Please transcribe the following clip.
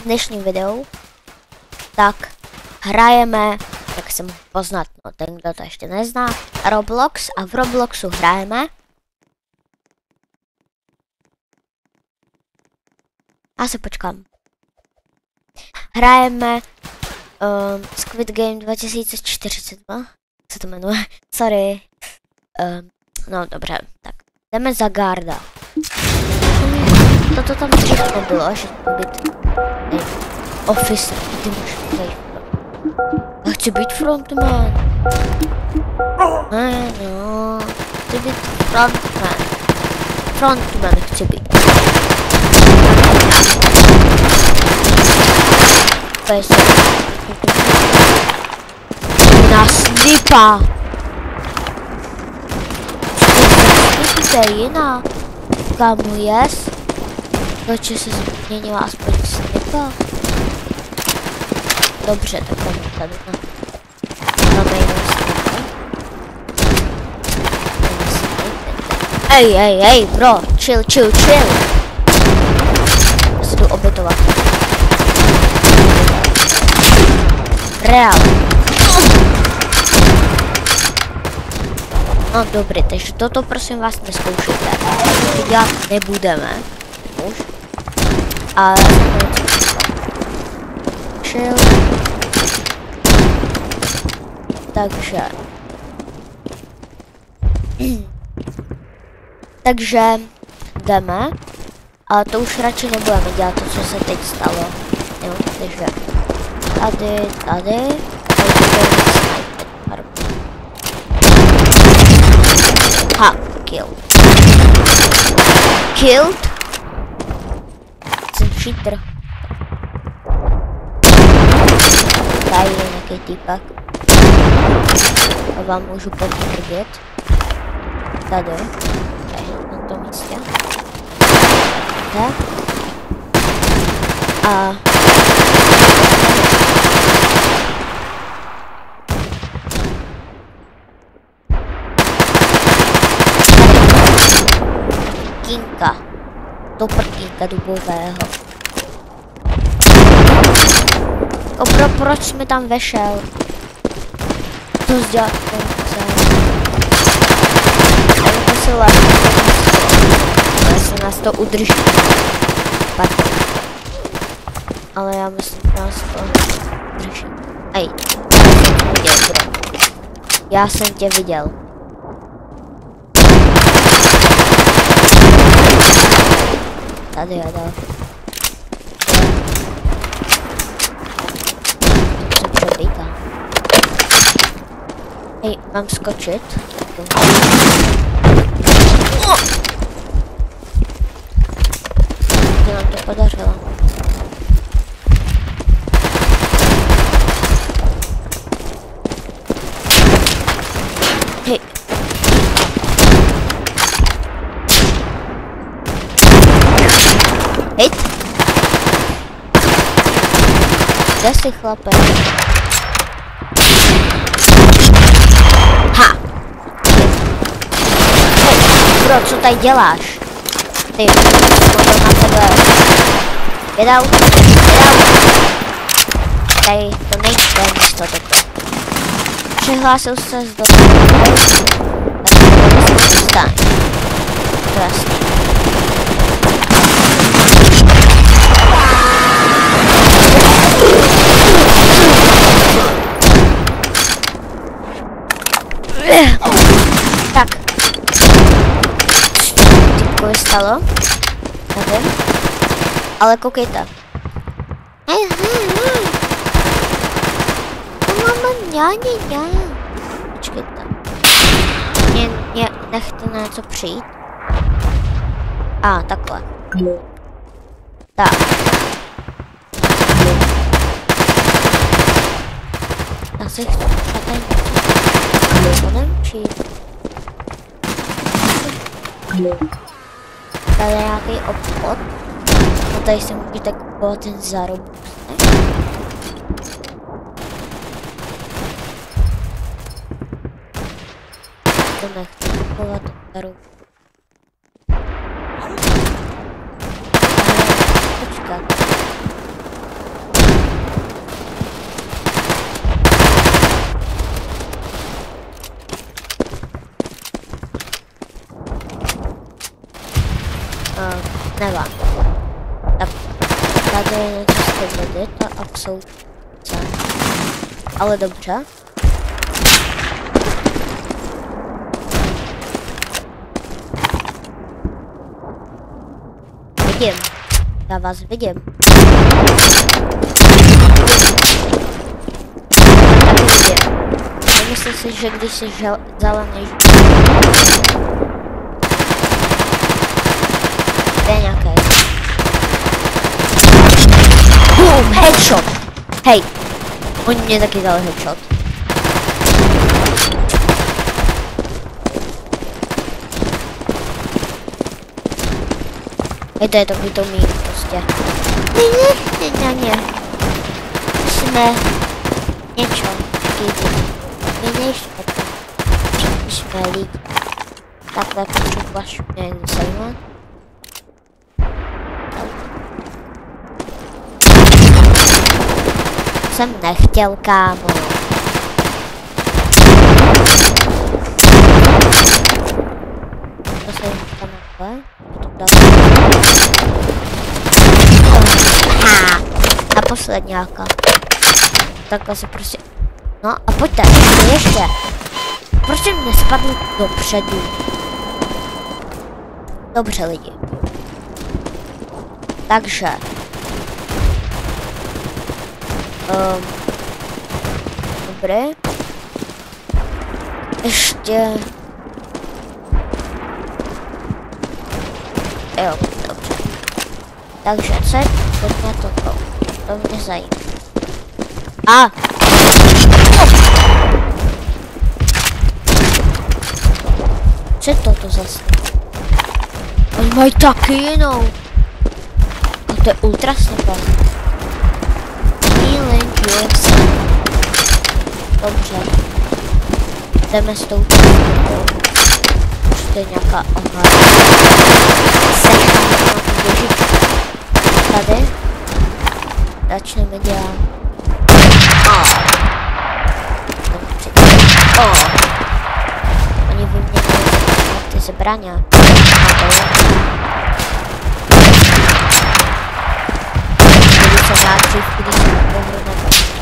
dnešním videu, tak hrajeme, jak jsem poznat, no ten, kdo to ještě nezná, Roblox a v Robloxu hrajeme. Já se počkám. Hrajeme Squid Game 2042, jak se to jmenuje, sorry. No dobře, tak jdeme za garda. Toto tam dřív nebylo, že to být officer, ty můžeš být. Já chci být frontman. Ne, no, chci být frontman. Frontman chci být. Pes. Na snipa. To je jiná. Kamu jest? Proč se změnila aspoň snipa? Dobře, tak tam tady máme jinou snipa. Ej, bro, chill. Já se jdu obětovat. Real. No dobrý, takže toto prosím vás neskoušejte. To dělat nebudeme. Už. Ale chill. Takže jdeme. Ale to už radši nebudeme dělat to, co se teď stalo. Jo, takže tady. Ha, killed. Jsem cheater. Tady je nějaký týpek. A vám můžu potvrdit. Tady na tom místě. Tak. A Kinka. Do prkínka dubového. Proč jsme tam vešel? To zdělat ale se nás to udrží. Pardon. Ale já myslím, že nás to udrží. Ej, já jsem tě viděl. Tady je dál. To se přebíká. Hej, mám skočit. Se nám to podařilo. Hej. Hej. Kde jsi, chlape? Ha! Hej, bro, co tady děláš? Ty, motor na tebe. Get out. Tady to není tvé místo toto. Přihlásil se z domu. Tak se stane. To jasný. Tak. Typkovi stalo. Nevím. Ale koukejte. Ňa. Počkejte. Mě nechte na něco přijít. Takhle. Tak. Já si chci tady přijít. Tady je nějaký obchod. A tady si můžete kupovat ten zárobek. To nechci kupovat ten zárobek. Počkat. Nevám. Tak, tady je nečisté vody, to absolutně. Ale dobře. Vidím. Já vás vidím. Taky vidím. Myslím si, že když jsi zelený, to je nějaké. Boom, headshot. Hej, oni mě taky dali headshot. Hej, to je takový to mým prostě. Ne. Musíme něco říct. My nejsme to. My jsme lidi. Takhle potřebuješ mě zajímat. Jsem nechtěl, kámo. To se jim tam takhle. A poslední nějaká. Takhle se prostě... No a pojďte, ještě. Proč jsem nespadl dopředu? Dobře lidi. Takže. Dobré. Ještě. Jo, dobře. Takže co je pojďme toto. To mě zajímá. A! Co je toto zase? Oni mají taky jinou. A to je ultra snipa. Healing UFC. Dobře. Jdeme s tou snipou. Už to je nějaká ohrada. Secháme na tu běžičku. Tady. Začneme dělat. Oni vyměnili ty zbraně. Budu se dát dřív, když jsem pohru nebyl.